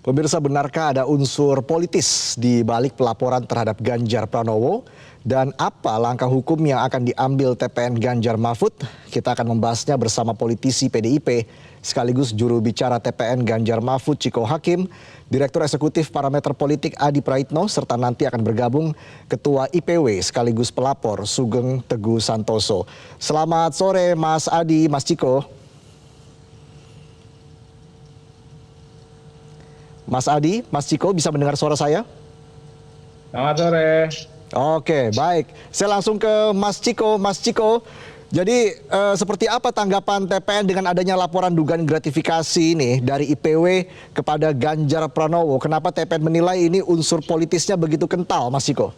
Pemirsa, benarkah ada unsur politis di balik pelaporan terhadap Ganjar Pranowo? Dan apa langkah hukum yang akan diambil TPN Ganjar Mahfud? Kita akan membahasnya bersama politisi PDIP sekaligus juru bicara TPN Ganjar Mahfud Ciko Hakim, Direktur Eksekutif Parameter Politik Adi Praitno, serta nanti akan bergabung Ketua IPW sekaligus pelapor Sugeng Teguh Santoso. Selamat sore Mas Adi, Mas Ciko. Mas Adi, Mas Ciko bisa mendengar suara saya? Selamat sore. Oke, baik. Saya langsung ke Mas Ciko. Mas Ciko, jadi seperti apa tanggapan TPN dengan adanya laporan dugaan gratifikasi ini dari IPW kepada Ganjar Pranowo? Kenapa TPN menilai ini unsur politisnya begitu kental, Mas Ciko?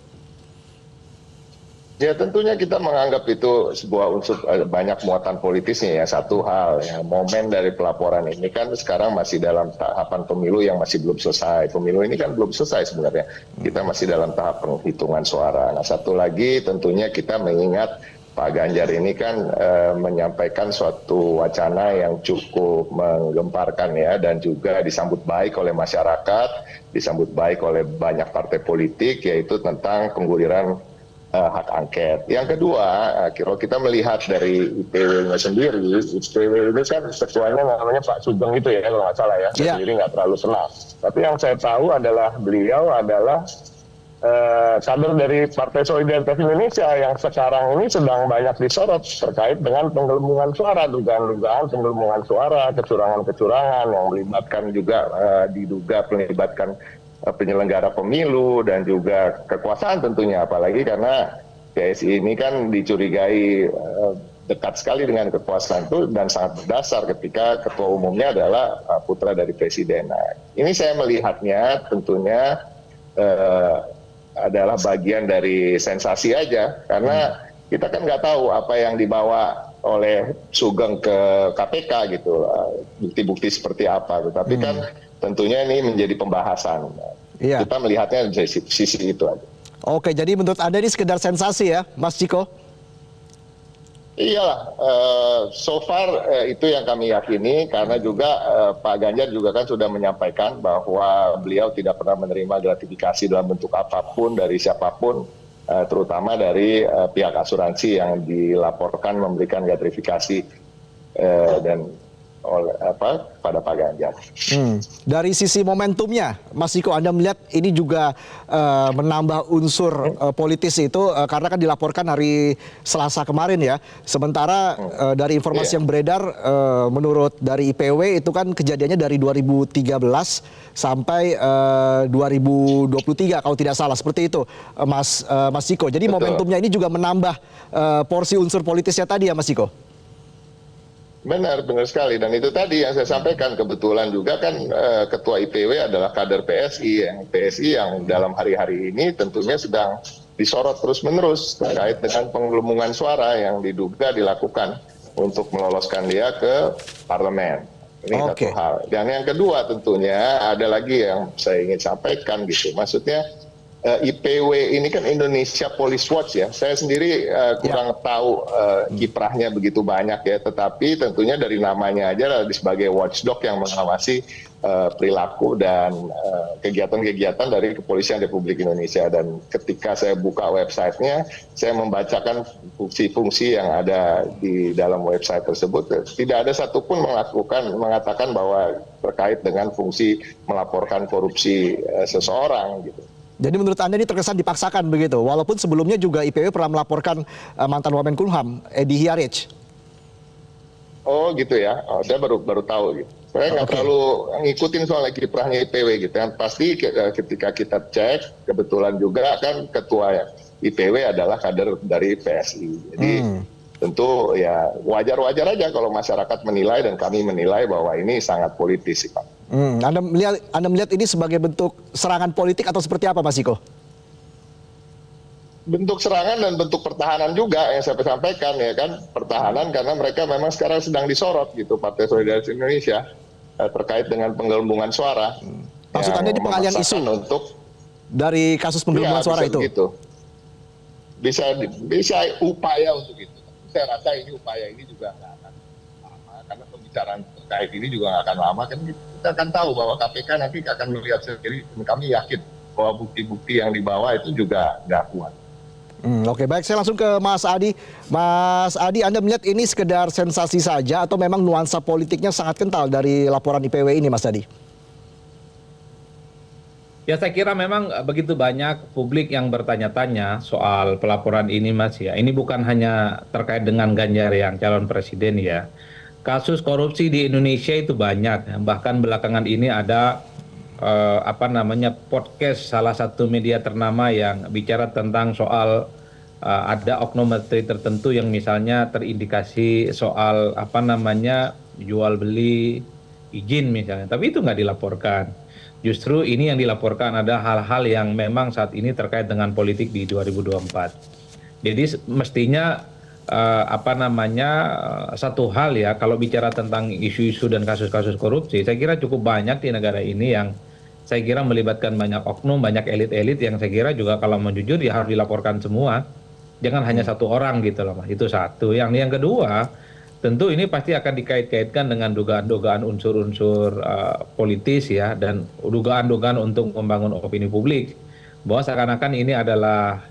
Ya tentunya kita menganggap itu sebuah unsur banyak muatan politisnya ya. Satu hal, ya, momen dari pelaporan ini kan sekarang masih dalam tahapan pemilu yang masih belum selesai. Pemilu ini kan belum selesai sebenarnya. Kita masih dalam tahap penghitungan suara. Nah satu lagi tentunya kita mengingat Pak Ganjar ini kan menyampaikan suatu wacana yang cukup menggemparkan ya, dan juga disambut baik oleh masyarakat, disambut baik oleh banyak partai politik, yaitu tentang pengguliran hak angket. Yang kedua, kalau kita melihat dari IPW-nya sendiri, IPW ini kan ketuanya namanya Pak Sugeng itu ya, kalau nggak salah ya, sendiri nggak terlalu senang. Tapi yang saya tahu adalah beliau adalah kader dari Partai Solidaritas Indonesia yang sekarang ini sedang banyak disorot terkait dengan penggelembungan suara, dugaan-dugaan penggelembungan suara, kecurangan-kecurangan yang melibatkan juga diduga melibatkan penyelenggara pemilu dan juga kekuasaan tentunya, apalagi karena PSI ini kan dicurigai dekat sekali dengan kekuasaan itu dan sangat berdasar ketika ketua umumnya adalah putra dari presiden. Nah, ini saya melihatnya tentunya adalah bagian dari sensasi aja, karena kita kan nggak tahu apa yang dibawa oleh Sugeng ke KPK gitu, bukti-bukti seperti apa, tapi kan tentunya ini menjadi pembahasan. Iya. Kita melihatnya dari sisi itu aja. Oke, jadi menurut Anda ini sekedar sensasi ya, Mas Ciko? Iyalah, so far itu yang kami yakini, karena juga Pak Ganjar juga kan sudah menyampaikan bahwa beliau tidak pernah menerima gratifikasi dalam bentuk apapun dari siapapun, terutama dari pihak asuransi yang dilaporkan memberikan gratifikasi dan oleh pada Pak Ganjar. Dari sisi momentumnya, Mas Ciko, Anda melihat ini juga menambah unsur politis itu karena kan dilaporkan hari Selasa kemarin ya. Sementara dari informasi yang beredar menurut dari IPW itu kan kejadiannya dari 2013 sampai 2023 kalau tidak salah, seperti itu Mas Ciko. Jadi momentumnya ini juga menambah porsi unsur politisnya tadi ya Mas Ciko? Benar sekali, dan itu tadi yang saya sampaikan, kebetulan juga kan Ketua IPW adalah kader PSI yang dalam hari-hari ini tentunya sedang disorot terus-menerus terkait dengan penggelembungan suara yang diduga dilakukan untuk meloloskan dia ke parlemen. Ini satu hal. Dan yang kedua tentunya ada lagi yang saya ingin sampaikan gitu, maksudnya IPW ini kan Indonesia Police Watch ya. Saya sendiri kurang tahu kiprahnya begitu banyak ya, tetapi tentunya dari namanya aja sebagai watchdog yang mengawasi perilaku dan kegiatan-kegiatan dari Kepolisian Republik Indonesia. Dan ketika saya buka websitenya, saya membacakan fungsi-fungsi yang ada di dalam website tersebut. Tidak ada satupun mengatakan bahwa terkait dengan fungsi melaporkan korupsi seseorang gitu. Jadi menurut Anda ini terkesan dipaksakan begitu, walaupun sebelumnya juga IPW pernah melaporkan mantan Wamenkumham, Edi Hiaric. Oh gitu ya, saya baru tahu gitu. Saya nggak terlalu ngikutin soal kiprahnya IPW gitu. Yang pasti ketika kita cek, kebetulan juga kan ketua IPW adalah kader dari PSI. Jadi tentu ya wajar-wajar aja kalau masyarakat menilai dan kami menilai bahwa ini sangat politis sih Pak. Anda melihat ini sebagai bentuk serangan politik atau seperti apa Mas Ciko? Bentuk serangan dan bentuk pertahanan juga yang saya sampaikan ya kan, pertahanan karena mereka memang sekarang sedang disorot gitu, Partai Solidaritas Indonesia terkait dengan penggelembungan suara. Maksud Anda ini pengalian isu untuk dari kasus penggelembungan suara itu? Begitu. Bisa upaya untuk itu. Saya rasa ini upaya ini juga nggak akan lama karena pembicaraan terkait ini juga nggak akan lama kan, kita akan tahu bahwa KPK nanti akan melihat sendiri, dan kami yakin bahwa bukti-bukti yang dibawa itu juga nggak kuat. Oke, baik, saya langsung ke Mas Adi. Mas Adi, Anda melihat ini sekedar sensasi saja atau memang nuansa politiknya sangat kental dari laporan IPW ini, Mas Adi? Ya saya kira memang begitu banyak publik yang bertanya-tanya soal pelaporan ini Mas ya. Ini bukan hanya terkait dengan Ganjar yang calon presiden ya. Kasus korupsi di Indonesia itu banyak. Bahkan belakangan ini ada podcast salah satu media ternama yang bicara tentang soal ada oknum menteri tertentu yang misalnya terindikasi soal jual beli izin misalnya. Tapi itu nggak dilaporkan. Justru ini yang dilaporkan ada hal-hal yang memang saat ini terkait dengan politik di 2024. Jadi mestinya satu hal ya, kalau bicara tentang isu-isu dan kasus-kasus korupsi, saya kira cukup banyak di negara ini yang saya kira melibatkan banyak oknum, banyak elit-elit yang saya kira juga kalau mau jujur ya harus dilaporkan semua. Jangan hanya satu orang gitu loh Mas. Itu satu. Yang kedua, tentu ini pasti akan dikait-kaitkan dengan dugaan-dugaan unsur-unsur politis ya, dan dugaan-dugaan untuk membangun opini publik bahwa seakan-akan ini adalah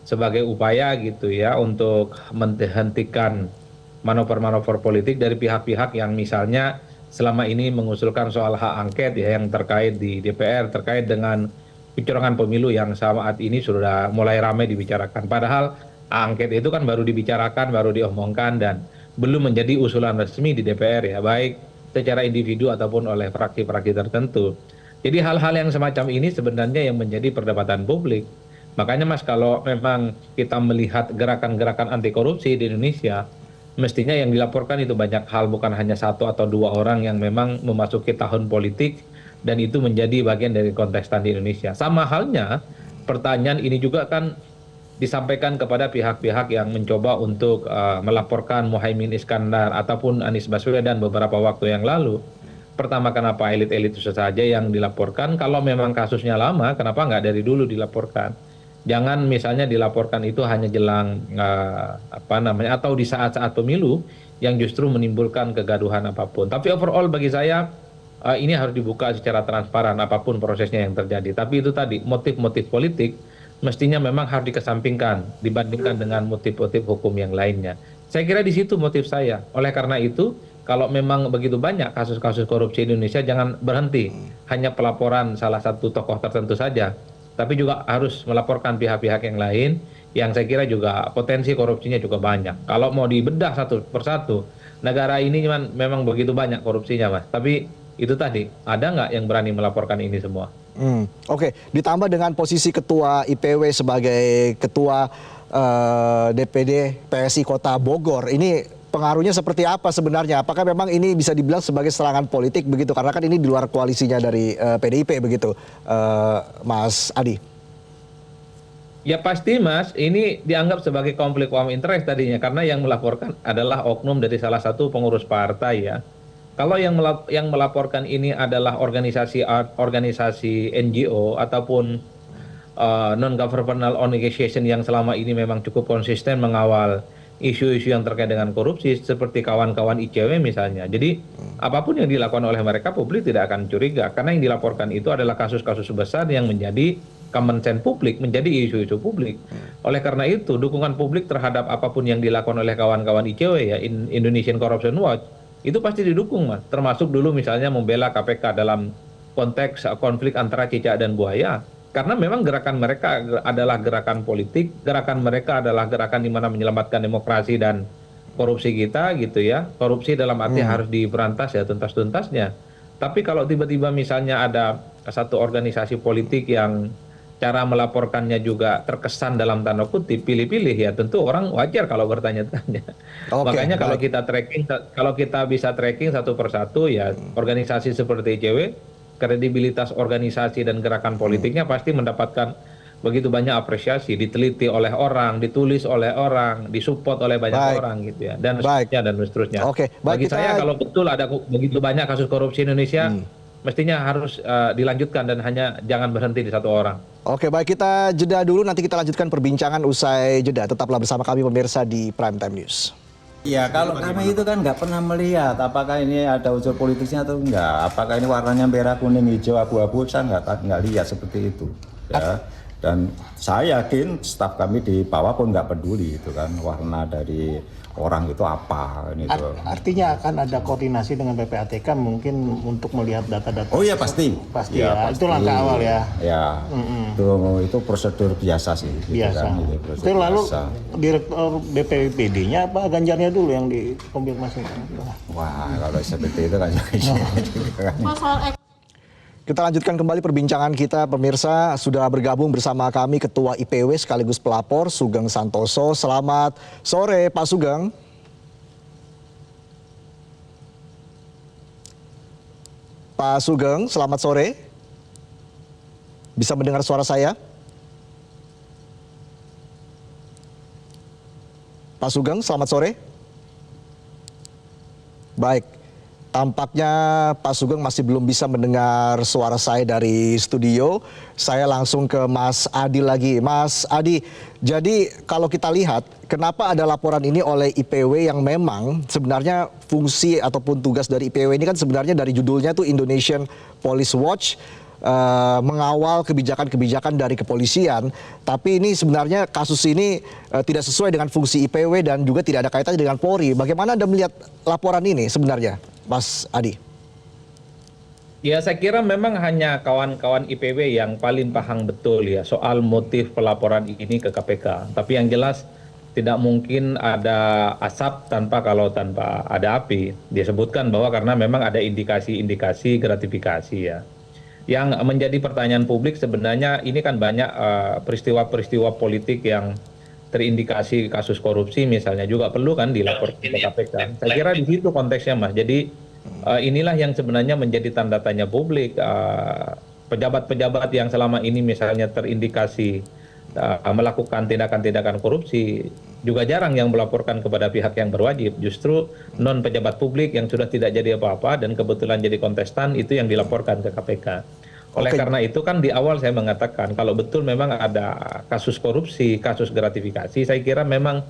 sebagai upaya gitu ya untuk menghentikan manuver-manuver politik dari pihak-pihak yang misalnya selama ini mengusulkan soal hak angket ya yang terkait di DPR terkait dengan kecurangan pemilu yang saat ini sudah mulai ramai dibicarakan. Padahal hak angket itu kan baru dibicarakan, baru diomongkan dan belum menjadi usulan resmi di DPR ya, baik secara individu ataupun oleh fraksi-fraksi tertentu. Jadi hal-hal yang semacam ini sebenarnya yang menjadi perdebatan publik. Makanya Mas, kalau memang kita melihat gerakan-gerakan anti korupsi di Indonesia, mestinya yang dilaporkan itu banyak hal, bukan hanya satu atau dua orang yang memang memasuki tahun politik dan itu menjadi bagian dari kontestan di Indonesia. Sama halnya pertanyaan ini juga kan disampaikan kepada pihak-pihak yang mencoba untuk melaporkan Muhaimin Iskandar ataupun Anies Baswedan beberapa waktu yang lalu. Pertama, kenapa elit-elit itu saja yang dilaporkan? Kalau memang kasusnya lama, kenapa nggak dari dulu dilaporkan? Jangan misalnya dilaporkan itu hanya jelang atau di saat-saat pemilu yang justru menimbulkan kegaduhan apapun. Tapi overall bagi saya ini harus dibuka secara transparan apapun prosesnya yang terjadi. Tapi itu tadi motif-motif politik mestinya memang harus dikesampingkan dibandingkan dengan motif-motif hukum yang lainnya. Saya kira di situ motif saya. Oleh karena itu, kalau memang begitu banyak kasus-kasus korupsi di Indonesia, jangan berhenti hanya pelaporan salah satu tokoh tertentu saja, tapi juga harus melaporkan pihak-pihak yang lain yang saya kira juga potensi korupsinya juga banyak. Kalau mau dibedah satu persatu, negara ini memang begitu banyak korupsinya Mas. Tapi itu tadi, ada nggak yang berani melaporkan ini semua? Oke, ditambah dengan posisi Ketua IPW sebagai Ketua DPD PSI Kota Bogor, ini pengaruhnya seperti apa sebenarnya? Apakah memang ini bisa dibilang sebagai serangan politik begitu? Karena kan ini di luar koalisinya dari PDIP begitu, Mas Adi? Ya pasti Mas, ini dianggap sebagai konflik of interest tadinya, karena yang melaporkan adalah oknum dari salah satu pengurus partai ya. Kalau yang melaporkan ini adalah organisasi NGO ataupun non-governmental organization yang selama ini memang cukup konsisten mengawal isu-isu yang terkait dengan korupsi seperti kawan-kawan ICW misalnya. Jadi apapun yang dilakukan oleh mereka publik tidak akan curiga karena yang dilaporkan itu adalah kasus-kasus besar yang menjadi common sense publik, menjadi isu-isu publik. Oleh karena itu dukungan publik terhadap apapun yang dilakukan oleh kawan-kawan ICW ya, Indonesian Corruption Watch, itu pasti didukung Mas, termasuk dulu misalnya membela KPK dalam konteks konflik antara cicak dan buaya, karena memang gerakan mereka adalah gerakan politik, gerakan mereka adalah gerakan di mana menyelamatkan demokrasi dan korupsi kita gitu ya. Korupsi dalam arti harus diberantas ya tuntas-tuntasnya. Tapi kalau tiba-tiba misalnya ada satu organisasi politik yang cara melaporkannya juga terkesan dalam tanda kutip pilih-pilih ya, tentu orang wajar kalau bertanya-tanya. Makanya kalau kita bisa tracking satu persatu ya, organisasi seperti ICW, kredibilitas organisasi dan gerakan politiknya pasti mendapatkan begitu banyak apresiasi, diteliti oleh orang, ditulis oleh orang, disupport oleh banyak orang gitu ya, dan seterusnya dan seterusnya. Bagi saya kalau betul ada begitu banyak kasus korupsi Indonesia, mestinya harus dilanjutkan dan jangan berhenti di satu orang. Oke, baik, kita jeda dulu, nanti kita lanjutkan perbincangan usai jeda. Tetaplah bersama kami pemirsa di Prime Time News. Ya kalau kami itu kan nggak pernah melihat apakah ini ada unsur politisnya atau enggak, apakah ini warnanya merah, kuning, hijau, abu-abu, saya nggak lihat seperti itu. Ya. Dan saya yakin staf kami di bawah pun nggak peduli itu kan warna dari orang itu apa ini itu. Artinya akan ada koordinasi dengan PPATK mungkin untuk melihat data-data. Oh iya pasti. Pasti ya. Itu langkah awal ya. Ya. Itu prosedur biasa sih. Gitu Biasa. Kan, itu lalu Direktur BPPD-nya apa Ganjarnya dulu yang dikonfirmasi? Wah kalau seperti itu kan. Kita lanjutkan kembali perbincangan kita, pemirsa. Sudah bergabung bersama kami Ketua IPW sekaligus pelapor Sugeng Santoso. Selamat sore Pak Sugeng. Pak Sugeng, selamat sore. Bisa mendengar suara saya? Pak Sugeng, selamat sore. Baik. Tampaknya Pak Sugeng masih belum bisa mendengar suara saya dari studio. Saya langsung ke Mas Adi lagi. Mas Adi, jadi kalau kita lihat kenapa ada laporan ini oleh IPW yang memang sebenarnya fungsi ataupun tugas dari IPW ini kan sebenarnya dari judulnya tuh Indonesian Police Watch, mengawal kebijakan-kebijakan dari kepolisian, tapi ini sebenarnya kasus ini tidak sesuai dengan fungsi IPW dan juga tidak ada kaitannya dengan Polri. Bagaimana Anda melihat laporan ini sebenarnya, Mas Adi? Ya, saya kira memang hanya kawan-kawan IPW yang paling paham betul ya soal motif pelaporan ini ke KPK. Tapi yang jelas tidak mungkin ada asap tanpa ada api. Dia sebutkan bahwa karena memang ada indikasi-indikasi gratifikasi ya. Yang menjadi pertanyaan publik sebenarnya ini kan banyak peristiwa-peristiwa politik yang terindikasi kasus korupsi misalnya juga perlu kan dilaporkan ke KPK. Saya kira di situ konteksnya Mas. Jadi inilah yang sebenarnya menjadi tanda tanya publik. Pejabat-pejabat yang selama ini misalnya terindikasi melakukan tindakan-tindakan korupsi juga jarang yang melaporkan kepada pihak yang berwajib. Justru non pejabat publik yang sudah tidak jadi apa-apa dan kebetulan jadi kontestan itu yang dilaporkan ke KPK. Oleh karena itu kan di awal saya mengatakan kalau betul memang ada kasus korupsi, kasus gratifikasi, saya kira memang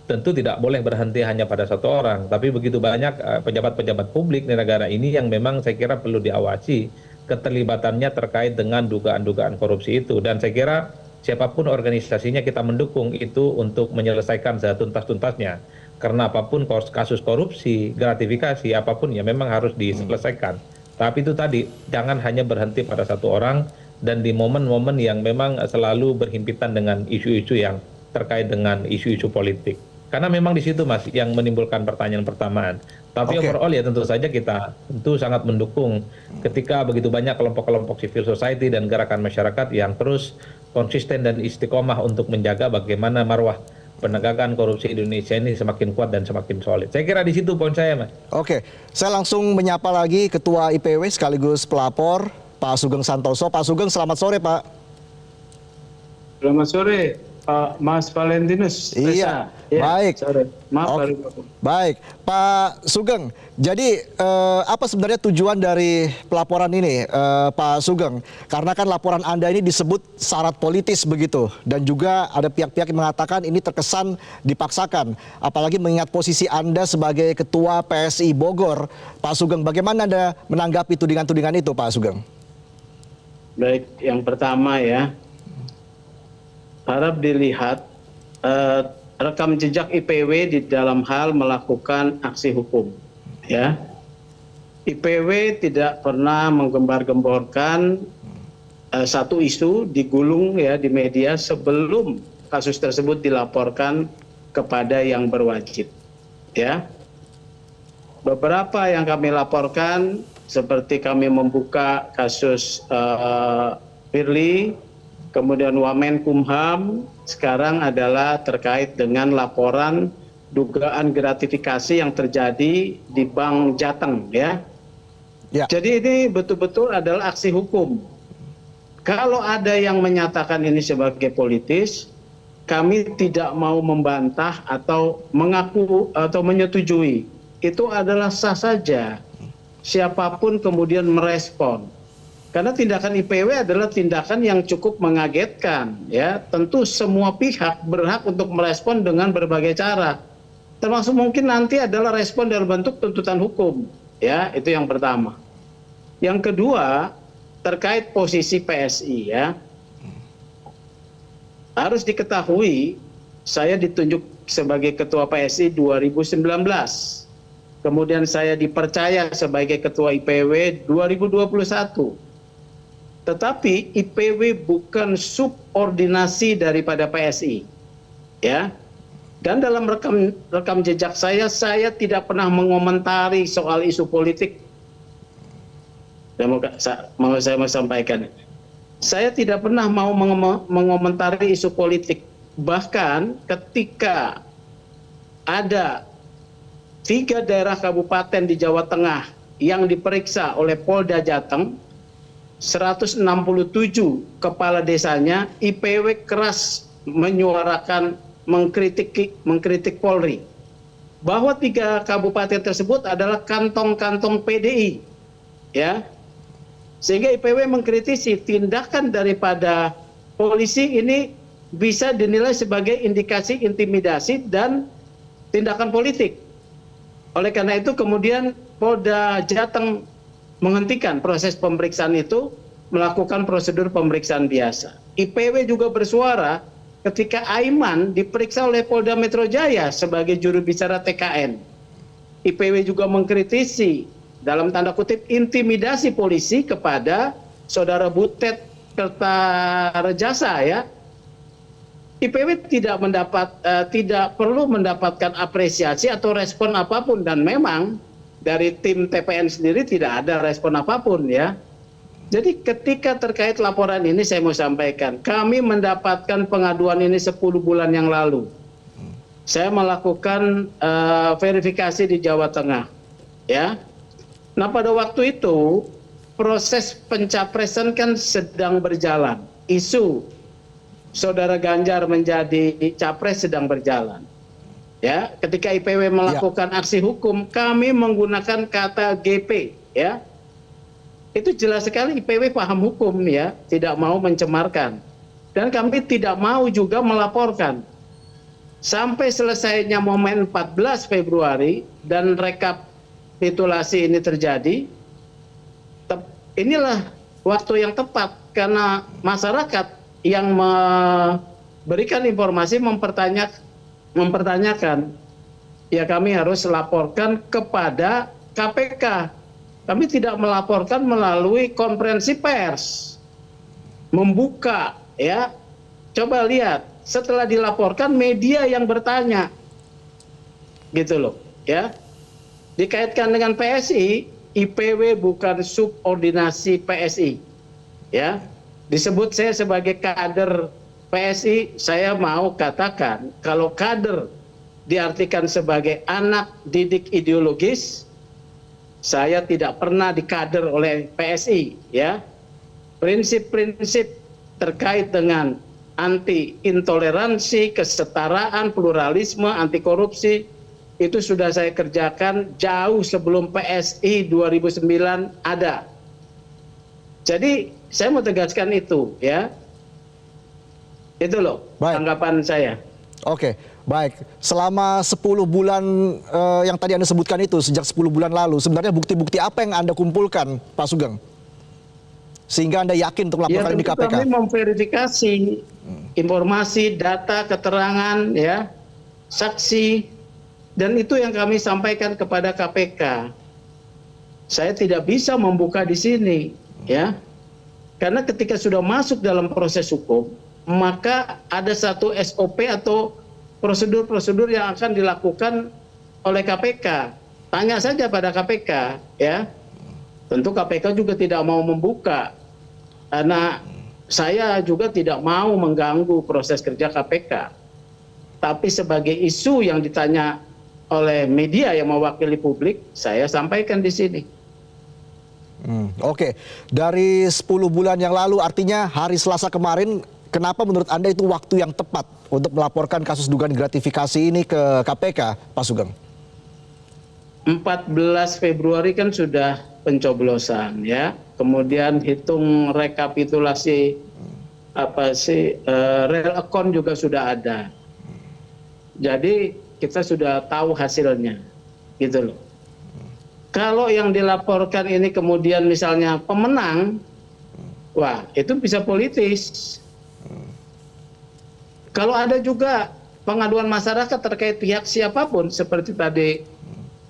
tentu tidak boleh berhenti hanya pada satu orang. Tapi begitu banyak pejabat-pejabat publik di negara ini yang memang saya kira perlu diawasi keterlibatannya terkait dengan dugaan-dugaan korupsi itu. Dan saya kira siapapun organisasinya kita mendukung itu untuk menyelesaikan setuntas-tuntasnya. Karena apapun kasus korupsi, gratifikasi, apapun ya memang harus diselesaikan. Tapi itu tadi, jangan hanya berhenti pada satu orang dan di momen-momen yang memang selalu berhimpitan dengan isu-isu yang terkait dengan isu-isu politik. Karena memang di situ Mas yang menimbulkan pertanyaan pertamaan. Tapi overall ya tentu saja kita tentu sangat mendukung ketika begitu banyak kelompok-kelompok civil society dan gerakan masyarakat yang terus konsisten dan istiqomah untuk menjaga bagaimana marwah penegakan korupsi Indonesia ini semakin kuat dan semakin solid. Saya kira di situ poin saya, Mas. Oke, saya langsung menyapa lagi Ketua IPW sekaligus pelapor, Pak Sugeng Santoso. Pak Sugeng, selamat sore, Pak. Selamat sore, Pak Mas Valentinus. Iya, baik. Sorry. Maaf, baru. Baik, Pak Sugeng. Jadi apa sebenarnya tujuan dari pelaporan ini, Pak Sugeng? Karena kan laporan Anda ini disebut syarat politis begitu, dan juga ada pihak-pihak yang mengatakan ini terkesan dipaksakan. Apalagi mengingat posisi Anda sebagai Ketua PSI Bogor, Pak Sugeng. Bagaimana Anda menanggapi tudingan-tudingan itu, Pak Sugeng? Baik, yang pertama ya, harap dilihat rekam jejak IPW di dalam hal melakukan aksi hukum. Ya, IPW tidak pernah menggembar-gemborkan satu isu digulung ya di media sebelum kasus tersebut dilaporkan kepada yang berwajib. Ya, beberapa yang kami laporkan seperti kami membuka kasus Firly, kemudian Wamenkumham, sekarang adalah terkait dengan laporan dugaan gratifikasi yang terjadi di Bank Jateng ya. Jadi ini betul-betul adalah aksi hukum. Kalau ada yang menyatakan ini sebagai politis, kami tidak mau membantah atau mengaku atau menyetujui. Itu adalah sah saja. Siapapun kemudian merespon. Karena tindakan IPW adalah tindakan yang cukup mengagetkan ya. Tentu semua pihak berhak untuk merespon dengan berbagai cara. termasuk mungkin nanti adalah respon dalam bentuk tuntutan hukum. Ya, itu yang pertama. Yang kedua, terkait posisi PSI ya. Harus diketahui, saya ditunjuk sebagai ketua PSI 2019. Kemudian saya dipercaya sebagai ketua IPW 2021. Tetapi IPW bukan subordinasi daripada PSI. Ya. Dan dalam rekam jejak saya tidak pernah mengomentari soal isu politik. Mau saya sampaikan. Saya tidak pernah mau mengomentari isu politik. Bahkan ketika ada 3 daerah kabupaten di Jawa Tengah yang diperiksa oleh Polda Jateng, 167 kepala desanya, IPW keras menyuarakan mengkritik Polri. Bahwa 3 kabupaten tersebut adalah kantong-kantong PDI. Ya. Sehingga IPW mengkritisi tindakan daripada polisi ini bisa dinilai sebagai indikasi intimidasi dan tindakan politik. Oleh karena itu kemudian Polda Jateng menghentikan proses pemeriksaan itu, melakukan prosedur pemeriksaan biasa. IPW juga bersuara ketika Aiman diperiksa oleh Polda Metro Jaya sebagai juru bicara TKN. IPW juga mengkritisi dalam tanda kutip intimidasi polisi kepada saudara Butet Kertarejasa ya. IPW tidak perlu mendapatkan apresiasi atau respon apapun, dan memang dari tim TPN sendiri tidak ada respon apapun ya. Jadi ketika terkait laporan ini saya mau sampaikan, kami mendapatkan pengaduan ini 10 bulan yang lalu. Saya melakukan verifikasi di Jawa Tengah ya. Nah pada waktu itu proses pencapresan kan sedang berjalan. Isu saudara Ganjar menjadi capres sedang berjalan. Ya, ketika IPW melakukan aksi hukum, kami menggunakan kata GP ya. Itu jelas sekali IPW paham hukum ya, tidak mau mencemarkan. Dan kami tidak mau juga melaporkan. Sampai selesainya momen 14 Februari dan rekapitulasi ini terjadi, inilah waktu yang tepat karena masyarakat yang memberikan informasi mempertanyakan, ya kami harus laporkan kepada KPK. Kami tidak melaporkan melalui konferensi pers, membuka ya. Coba lihat, setelah dilaporkan media yang bertanya, gitu loh ya. Dikaitkan dengan PSI, IPW bukan subordinasi PSI ya. Disebut saya sebagai kader PSI, saya mau katakan kalau kader diartikan sebagai anak didik ideologis, saya tidak pernah dikader oleh PSI ya. Prinsip-prinsip terkait dengan anti intoleransi, kesetaraan, pluralisme, anti korupsi itu sudah saya kerjakan jauh sebelum PSI 2009 ada. Jadi saya mau tegaskan itu ya. Itu loh tanggapan saya. Oke, baik. Selama 10 bulan yang tadi Anda sebutkan itu, sejak 10 bulan lalu, sebenarnya bukti-bukti apa yang Anda kumpulkan, Pak Sugeng? Sehingga Anda yakin untuk melaporkan di KPK? Kami memverifikasi informasi, data, keterangan, ya, saksi, dan itu yang kami sampaikan kepada KPK. Saya tidak bisa membuka di sini, ya, karena ketika sudah masuk dalam proses hukum, maka ada satu SOP atau prosedur-prosedur yang akan dilakukan oleh KPK. Tanya saja pada KPK, ya. Tentu KPK juga tidak mau membuka, karena saya juga tidak mau mengganggu proses kerja KPK. Tapi sebagai isu yang ditanya oleh media yang mewakili publik, saya sampaikan di sini. Oke, dari 10 bulan yang lalu, artinya hari Selasa kemarin, kenapa menurut Anda itu waktu yang tepat untuk melaporkan kasus dugaan gratifikasi ini ke KPK, Pak Sugeng? 14 Februari kan sudah pencoblosan, ya. Kemudian hitung rekapitulasi real account juga sudah ada. Jadi kita sudah tahu hasilnya, gitu loh. Kalau yang dilaporkan ini kemudian misalnya pemenang, wah itu bisa politis. Kalau ada juga pengaduan masyarakat terkait pihak siapapun, seperti tadi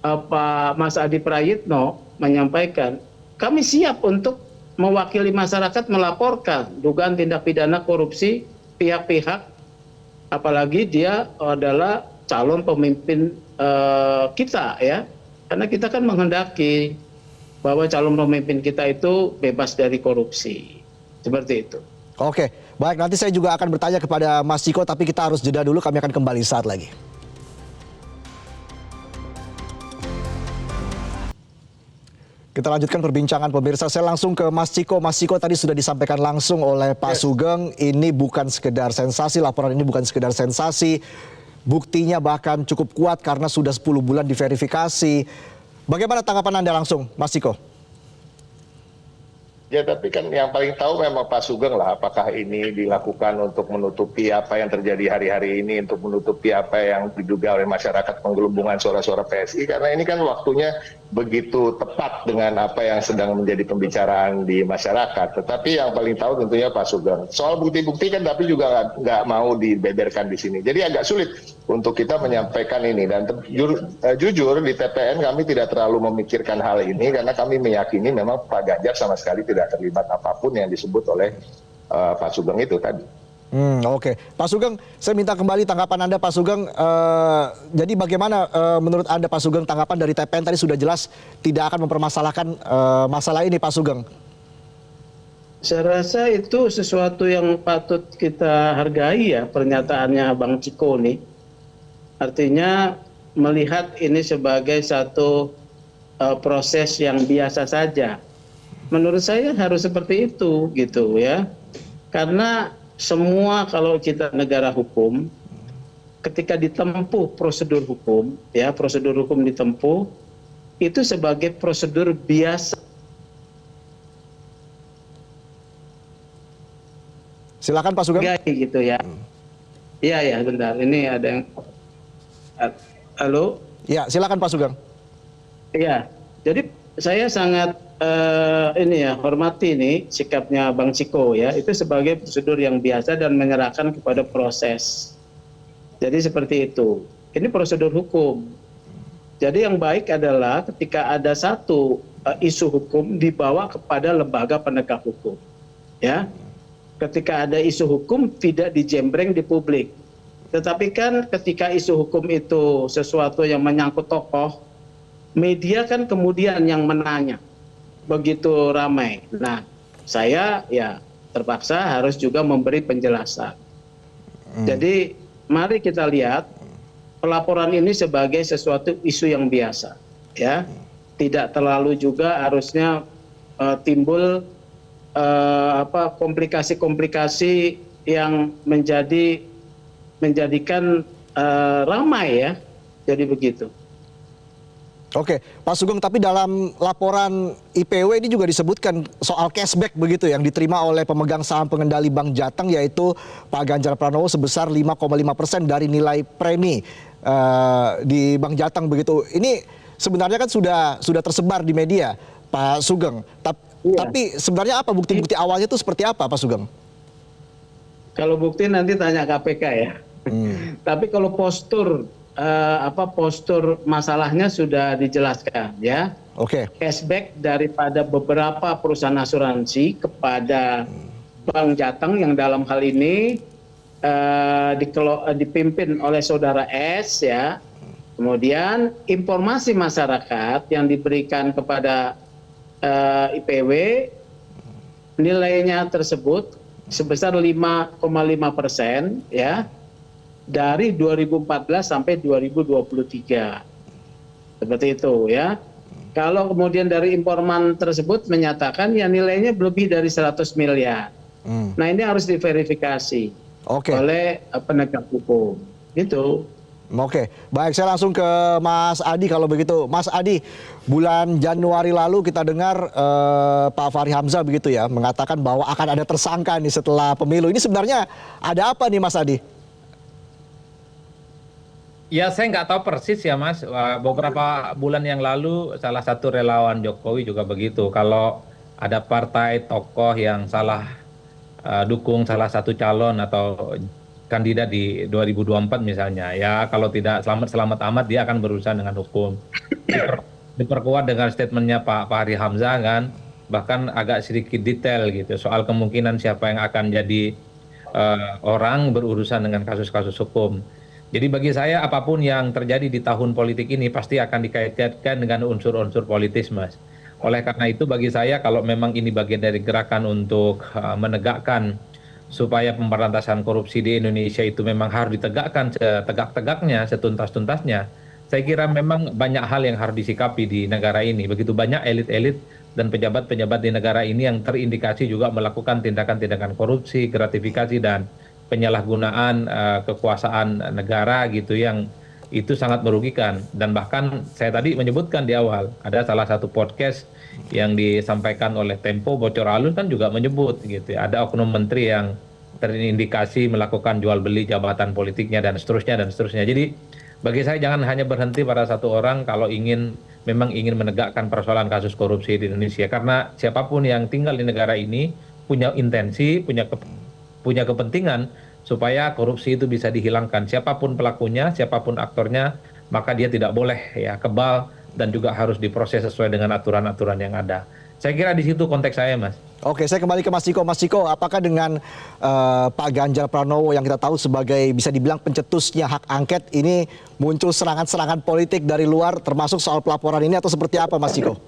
Pak Mas Adi Prayitno menyampaikan, kami siap untuk mewakili masyarakat melaporkan dugaan tindak pidana korupsi pihak-pihak, apalagi dia adalah calon pemimpin kita ya, karena kita kan menghendaki bahwa calon pemimpin kita itu bebas dari korupsi, seperti itu. Oke, baik, nanti saya juga akan bertanya kepada Mas Ciko, tapi kita harus jeda dulu, kami akan kembali saat lagi. Kita lanjutkan perbincangan pemirsa. Saya langsung ke Mas Ciko. Mas Ciko, tadi sudah disampaikan langsung oleh Pak Sugeng, ini bukan sekedar sensasi, laporan ini bukan sekedar sensasi. Buktinya bahkan cukup kuat karena sudah 10 bulan diverifikasi. Bagaimana tanggapan Anda langsung, Mas Ciko? Ya, tapi kan yang paling tahu memang Pak Sugeng lah, apakah ini dilakukan untuk menutupi apa yang terjadi hari-hari ini, untuk menutupi apa yang diduga oleh masyarakat penggelembungan suara-suara PSI, karena ini kan waktunya begitu tepat dengan apa yang sedang menjadi pembicaraan di masyarakat. Tetapi yang paling tahu tentunya Pak Sugeng. Soal bukti-bukti kan tapi juga nggak mau dibeberkan di sini. Jadi agak sulit untuk kita menyampaikan ini. Dan jujur di TPN kami tidak terlalu memikirkan hal ini karena kami meyakini memang Pak Ganjar sama sekali tidak terlibat apapun yang disebut oleh Pak Sugeng itu tadi. Oke. Pak Sugeng, saya minta kembali tanggapan Anda, Pak Sugeng. Jadi bagaimana menurut Anda, Pak Sugeng, tanggapan dari TPN tadi sudah jelas tidak akan mempermasalahkan masalah ini, Pak Sugeng? Saya rasa itu sesuatu yang patut kita hargai ya, pernyataannya Bang Ciko nih. Artinya melihat ini sebagai satu proses yang biasa saja. Menurut saya harus seperti itu gitu ya. Karena semua kalau kita negara hukum, ketika ditempuh prosedur hukum, ya prosedur hukum ditempuh, itu sebagai prosedur biasa. Silakan Pak Sugeng. Gitu ya. Iya ya, bentar. Ini ada yang. Halo. Ya, silakan Pak Sugeng. Iya. Jadi saya sangat ini ya hormati nih sikapnya Bang Ciko ya, itu sebagai prosedur yang biasa dan menyerahkan kepada proses. Jadi seperti itu. Ini prosedur hukum. Jadi yang baik adalah ketika ada satu isu hukum dibawa kepada lembaga penegak hukum. Ya. Ketika ada isu hukum tidak dijembreng di publik. Tetapi kan ketika isu hukum itu sesuatu yang menyangkut tokoh, media kan kemudian yang menanya. Begitu ramai. Nah, saya ya terpaksa harus juga memberi penjelasan. Jadi mari kita lihat pelaporan ini sebagai sesuatu isu yang biasa, ya. Tidak terlalu juga harusnya timbul komplikasi-komplikasi yang menjadikan ramai ya. Jadi begitu. Oke, Pak Sugeng, tapi dalam laporan IPW ini juga disebutkan soal cashback begitu yang diterima oleh pemegang saham pengendali Bank Jateng, yaitu Pak Ganjar Pranowo sebesar 5,5% dari nilai premi di Bank Jateng begitu. Ini sebenarnya kan sudah tersebar di media, Pak Sugeng. Tapi sebenarnya apa bukti-bukti awalnya itu seperti apa, Pak Sugeng? Kalau bukti nanti tanya KPK ya. Tapi kalau postur masalahnya sudah dijelaskan ya. Oke. Cashback daripada beberapa perusahaan asuransi kepada Bank Jateng yang dalam hal ini dipimpin oleh saudara S ya. Kemudian informasi masyarakat yang diberikan kepada IPW nilainya tersebut sebesar 5,5% ya. Dari 2014 sampai 2023. Seperti itu ya. Kalau kemudian dari informan tersebut menyatakan ya nilainya lebih dari 100 miliar. Nah ini harus diverifikasi oleh penegak hukum. Gitu. Oke, baik, saya langsung ke Mas Adi kalau begitu. Mas Adi, bulan Januari lalu kita dengar Pak Fahri Hamzah begitu ya mengatakan bahwa akan ada tersangka nih setelah pemilu. Ini sebenarnya ada apa nih Mas Adi? Ya saya nggak tahu persis ya Mas. Beberapa bulan yang lalu salah satu relawan Jokowi juga begitu. Kalau ada partai tokoh yang salah dukung salah satu calon atau kandidat di 2024 misalnya, ya kalau tidak selamat amat dia akan berurusan dengan hukum. Diperkuat dengan statementnya Pak Fahri Hamzah kan, bahkan agak sedikit detail gitu soal kemungkinan siapa yang akan jadi orang berurusan dengan kasus-kasus hukum. Jadi bagi saya apapun yang terjadi di tahun politik ini pasti akan dikaitkan dengan unsur-unsur politis, Mas. Oleh karena itu bagi saya kalau memang ini bagian dari gerakan untuk menegakkan supaya pemberantasan korupsi di Indonesia itu memang harus ditegakkan setegak-tegaknya, setuntas-tuntasnya. Saya kira memang banyak hal yang harus disikapi di negara ini. Begitu banyak elit-elit dan pejabat-pejabat di negara ini yang terindikasi juga melakukan tindakan-tindakan korupsi, gratifikasi dan penyalahgunaan kekuasaan negara gitu yang itu sangat merugikan. Dan bahkan saya tadi menyebutkan di awal ada salah satu podcast yang disampaikan oleh Tempo Bocor Halus kan juga menyebut gitu ya, ada oknum menteri yang terindikasi melakukan jual beli jabatan politiknya dan seterusnya dan seterusnya. Jadi bagi saya jangan hanya berhenti pada satu orang kalau memang ingin menegakkan persoalan kasus korupsi di Indonesia, karena siapapun yang tinggal di negara ini punya intensi, punya kepentingan supaya korupsi itu bisa dihilangkan. Siapapun pelakunya, siapapun aktornya, maka dia tidak boleh ya kebal dan juga harus diproses sesuai dengan aturan-aturan yang ada. Saya kira di situ konteks saya, Mas. Oke, saya kembali ke Mas Ciko. Mas Ciko, apakah dengan Pak Ganjar Pranowo yang kita tahu sebagai bisa dibilang pencetusnya hak angket ini muncul serangan-serangan politik dari luar termasuk soal pelaporan ini atau seperti apa, Mas Ciko?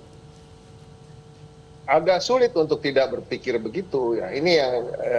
Agak sulit untuk tidak berpikir begitu ya. Ini yang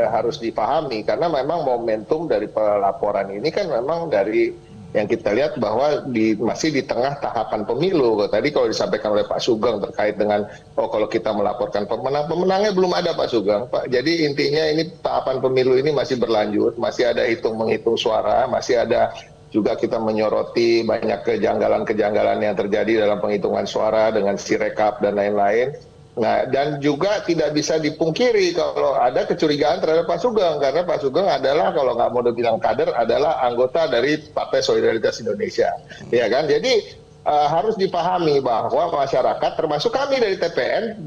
harus dipahami karena memang momentum dari pelaporan ini kan memang dari yang kita lihat bahwa masih di tengah tahapan pemilu. Tadi kalau disampaikan oleh Pak Sugeng terkait dengan kalau kita melaporkan pemenangnya belum ada Pak Sugeng, Pak. Jadi intinya ini tahapan pemilu ini masih berlanjut, masih ada menghitung suara, masih ada juga kita menyoroti banyak kejanggalan-kejanggalan yang terjadi dalam penghitungan suara dengan sirekap dan lain-lain. Nah, dan juga tidak bisa dipungkiri kalau ada kecurigaan terhadap Pak Sugeng, karena Pak Sugeng adalah kalau nggak mau dibilang kader adalah anggota dari Partai Solidaritas Indonesia, ya kan? Jadi harus dipahami bahwa masyarakat termasuk kami dari TPN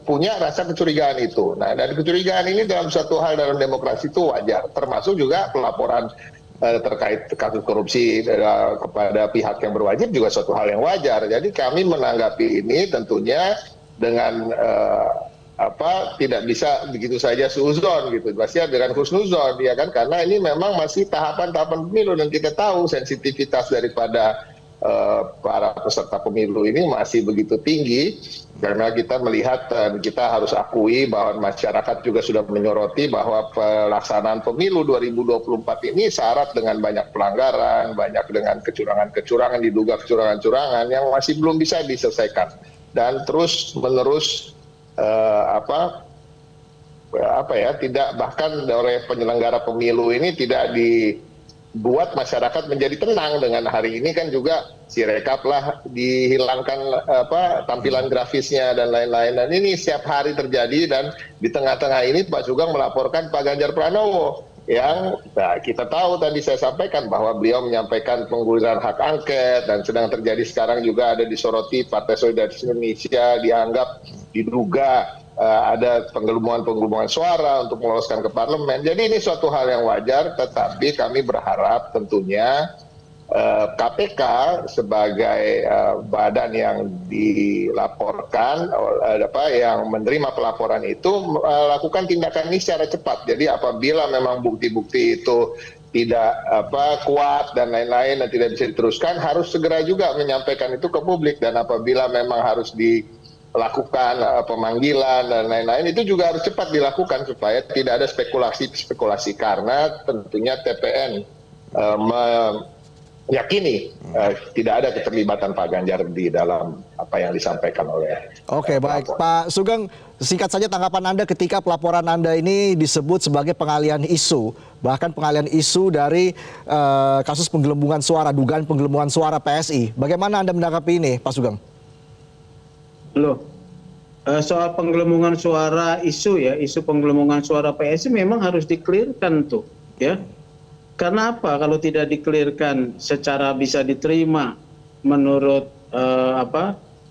punya rasa kecurigaan itu. Nah, dan kecurigaan ini dalam suatu hal dalam demokrasi itu wajar, termasuk juga pelaporan terkait kasus korupsi kepada pihak yang berwajib juga suatu hal yang wajar. Jadi kami menanggapi ini tentunya dengan tidak bisa begitu saja suuzon gitu, pasti dengan husnuzon ya kan, karena ini memang masih tahapan-tahapan pemilu dan kita tahu sensitivitas daripada para peserta pemilu ini masih begitu tinggi, karena kita melihat dan kita harus akui bahwa masyarakat juga sudah menyoroti bahwa pelaksanaan pemilu 2024 ini syarat dengan banyak pelanggaran, banyak dengan kecurangan-kecurangan, diduga kecurangan-kecurangan yang masih belum bisa diselesaikan dan terus menerus tidak, bahkan oleh penyelenggara pemilu ini tidak dibuat masyarakat menjadi tenang. Dengan hari ini kan juga sirekap lah dihilangkan tampilan grafisnya dan lain-lain, dan ini setiap hari terjadi. Dan di tengah-tengah ini Pak Sugeng melaporkan Pak Ganjar Pranowo yang kita tahu tadi saya sampaikan bahwa beliau menyampaikan pengguliran hak angket, dan sedang terjadi sekarang juga ada disoroti Partai Solidaritas Indonesia dianggap diduga ada penggelembungan suara untuk meloloskan ke parlemen. Jadi ini suatu hal yang wajar, tetapi kami berharap tentunya KPK sebagai badan yang dilaporkan, yang menerima pelaporan itu melakukan tindakan ini secara cepat. Jadi apabila memang bukti-bukti itu tidak kuat dan lain-lain dan tidak bisa diteruskan, harus segera juga menyampaikan itu ke publik. Dan apabila memang harus dilakukan pemanggilan dan lain-lain, itu juga harus cepat dilakukan supaya tidak ada spekulasi, karena tentunya TPN meyakini tidak ada keterlibatan Pak Ganjar di dalam apa yang disampaikan oleh Oke, baik. Pak Sugeng, singkat saja tanggapan Anda ketika pelaporan Anda ini disebut sebagai pengalihan isu, bahkan pengalihan isu dari kasus penggelembungan suara, dugaan penggelembungan suara PSI. Bagaimana Anda menanggapi ini, Pak Sugeng? Loh, soal penggelembungan suara isu penggelembungan suara PSI memang harus dikelirkan tuh, ya. Karena apa? Kalau tidak dikelirkan secara bisa diterima menurut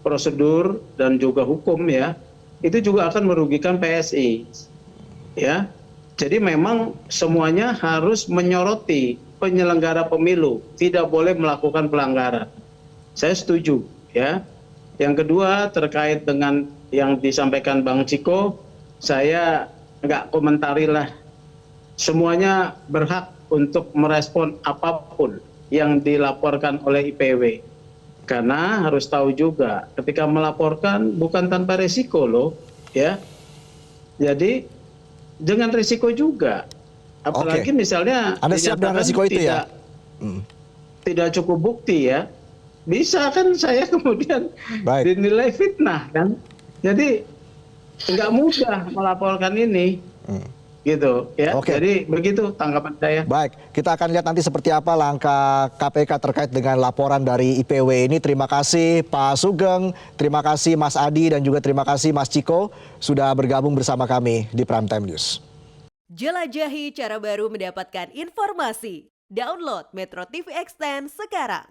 prosedur dan juga hukum ya, itu juga akan merugikan PSI. Ya, jadi memang semuanya harus menyoroti penyelenggara pemilu, tidak boleh melakukan pelanggaran. Saya setuju. Ya. Yang kedua terkait dengan yang disampaikan Bang Ciko, saya nggak komentari lah. Semuanya berhak untuk merespon apapun yang dilaporkan oleh IPW. Karena harus tahu juga ketika melaporkan bukan tanpa resiko loh, ya. Jadi dengan resiko juga. Apalagi misalnya Anda siap dengan resiko itu ya? Tidak cukup bukti ya. Bisa kan saya kemudian dinilai fitnah kan. Jadi nggak mudah melaporkan ini. Gitu ya. Jadi begitu tanggapan saya. Baik, kita akan lihat nanti seperti apa langkah KPK terkait dengan laporan dari IPW ini. Terima kasih Pak Sugeng, terima kasih Mas Adi, dan juga terima kasih Mas Ciko sudah bergabung bersama kami di Prime Time News. Jelajahi cara baru mendapatkan informasi. Download Metro TV Extend sekarang.